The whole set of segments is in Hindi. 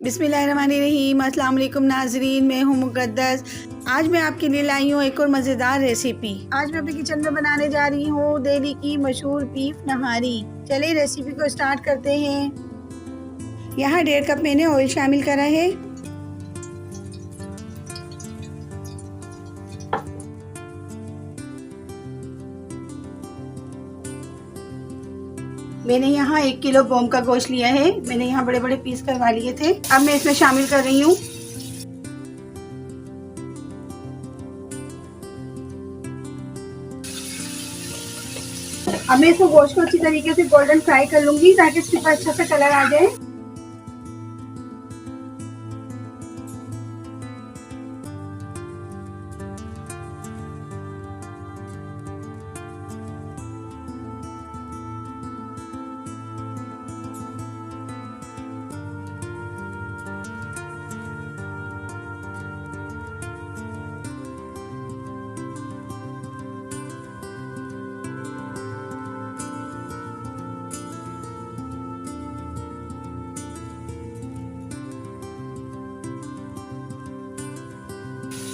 बिस्मिल्लाहिर्रहमानिर्रहीम। अस्सलाम वालेकुम नाजरीन, मैं हूँ मुक़द्दस। आज मैं आपके लिए लाई हूँ एक और मज़ेदार रेसिपी। आज मैं अपने किचन में बनाने जा रही हूँ दिल्ली की मशहूर बीफ नहारी। चलिए रेसिपी को स्टार्ट करते हैं। यहाँ 1.5 कप मैंने ऑयल शामिल करा है। मैंने यहाँ 1 किलो बोम का गोश्त लिया है। मैंने यहाँ बड़े बड़े पीस करवा लिए थे। अब मैं इसमें शामिल कर रही हूँ। अब मैं इसको गोश्त को अच्छी तरीके से गोल्डन फ्राई कर लूंगी ताकि इसके ऊपर अच्छा सा कलर आ जाए।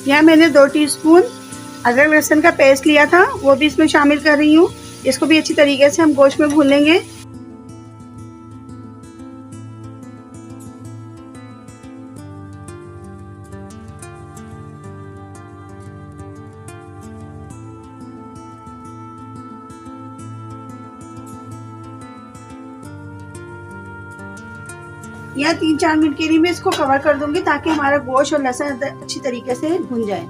यहाँ मैंने 2 टीस्पून अदरक लहसुन का पेस्ट लिया था, वो भी इसमें शामिल कर रही हूँ। इसको भी अच्छी तरीके से हम गोश्त में भून लेंगे। या 3-4 मिनट के लिए मैं इसको कवर कर दूंगी ताकि हमारा गोश्त और लहसुन अच्छी तरीके से भुन जाए।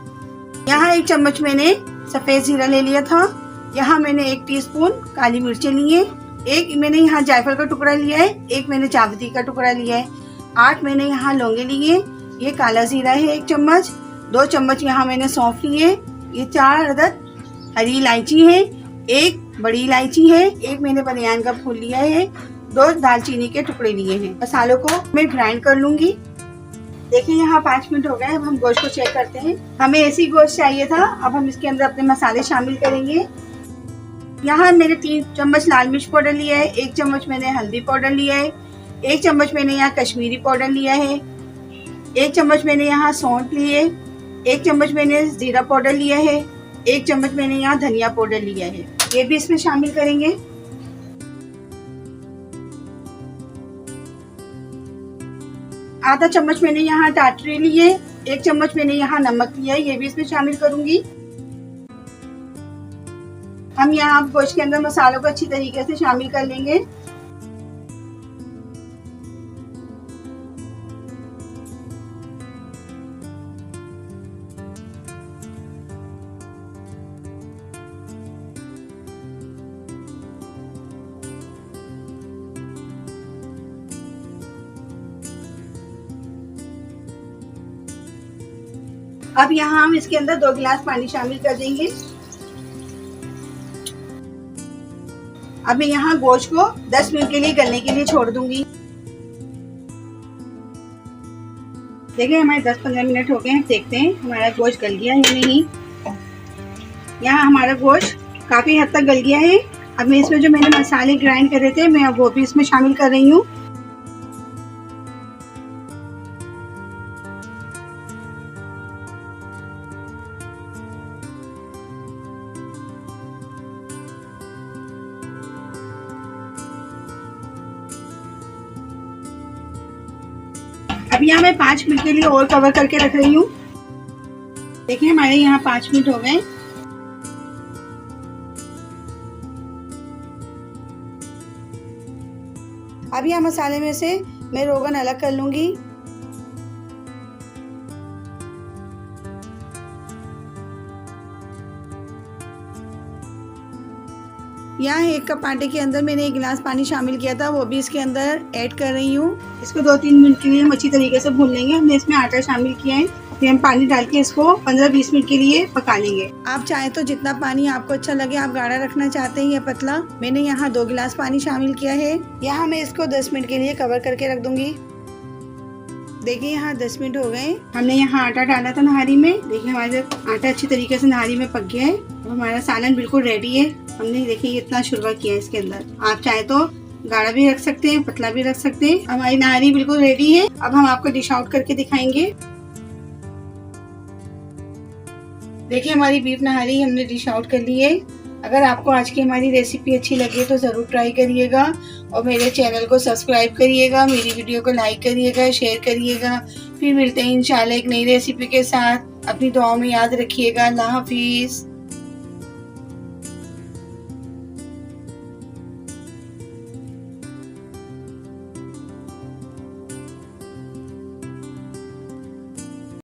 यहाँ 1 चम्मच मैंने सफेद जीरा ले लिया था। यहाँ मैंने 1 टीस्पून काली मिर्चें ली है। 1 मैंने यहाँ जायफल का टुकड़ा लिया है। 1 मैंने जावित्री का टुकड़ा लिया है। 8 मैंने यहाँ लौंगे लिए। ये काला जीरा है 1 चम्मच। 2 चम्मच यहाँ मैंने सौंफ लिए। ये 4 अदद हरी इलायची है। 1 बड़ी इलायची है। 1 मैंने बनियान का फूल लिया है। 2 दालचीनी के टुकड़े लिए हैं। मसालों को मैं ग्राइंड कर लूंगी। देखिए यहाँ 5 मिनट हो गए। अब हम गोश्त को चेक करते हैं। हमें ऐसी गोश्त चाहिए था। अब हम इसके अंदर अपने मसाले शामिल करेंगे। यहाँ मैंने 3 चम्मच लाल मिर्च पाउडर लिया है। 1 चम्मच मैंने हल्दी पाउडर लिया है। 1 चम्मच मैंने यहाँ कश्मीरी पाउडर लिया है। 1 चम्मच मैंने यहाँ सौंठ ली है। 1 चम्मच मैंने जीरा पाउडर लिया है। 1 चम्मच मैंने यहाँ धनिया पाउडर लिया है। ये भी इसमें शामिल करेंगे। आधा चम्मच मैंने यहाँ टाटरी ली है। 1 चम्मच मैंने यहाँ नमक लिया है। ये भी इसमें शामिल करूंगी। हम यहाँ गोश्त के अंदर मसालों को अच्छी तरीके से शामिल कर लेंगे। अब यहाँ हम इसके अंदर 2 गिलास पानी शामिल कर देंगे। अब मैं यहाँ गोश्त को 10 मिनट के लिए गलने के लिए छोड़ दूंगी। देखिए हमारे 10-15 मिनट हो गए हैं। देखते हैं हमारा गोश्त गल गया या नहीं। यहाँ हमारा गोश्त काफी हद तक गल गया है। अब मैं इसमें जो मैंने मसाले ग्राइंड करे थे मैं अब वो भी इसमें शामिल कर रही हूँ। अब यहाँ मैं 5 मिनट के लिए और कवर करके रख रही हूँ। देखिए हमारे यहाँ 5 मिनट हो गए। अब यहाँ मसाले में से मैं रोगन अलग कर लूंगी। यहाँ 1 कप आटे के अंदर मैंने 1 गिलास पानी शामिल किया था, वो भी इसके अंदर ऐड कर रही हूँ। इसको 2-3 मिनट के लिए हम अच्छी तरीके से भून लेंगे। हमने इसमें आटा शामिल किया है। फिर हम पानी डाल के इसको 15-20 मिनट के लिए पका लेंगे। आप चाहे तो जितना पानी आपको अच्छा लगे, आप गाढ़ा रखना चाहते हैं या पतला। मैंने यहाँ 2 गिलास पानी शामिल किया है। यहाँ मैं इसको 10 मिनट के लिए कवर करके रख दूंगी। देखिए यहाँ 10 मिनट हो गए। हमने यहाँ आटा डाला था नहारी में। देखिए हमारा आटा अच्छी तरीके से नहारी में पक गया है। अब हमारा सालन बिल्कुल रेडी है। हमने देखिए इतना शुरबा किया है इसके अंदर। आप चाहे तो गाढ़ा भी रख सकते हैं, पतला भी रख सकते हैं। हमारी नहारी बिल्कुल रेडी है। अब हम आपको डिश आउट करके दिखाएंगे। देखिए हमारी बीफ नहारी हमने डिश आउट कर ली है। अगर आपको आज की हमारी रेसिपी अच्छी लगे तो ज़रूर ट्राई करिएगा और मेरे चैनल को सब्सक्राइब करिएगा, मेरी वीडियो को लाइक करिएगा, शेयर करिएगा। फिर मिलते हैं इंशाल्लाह एक नई रेसिपी के साथ। अपनी दुआओं में याद रखिएगा। अल्लाह हाफिज़।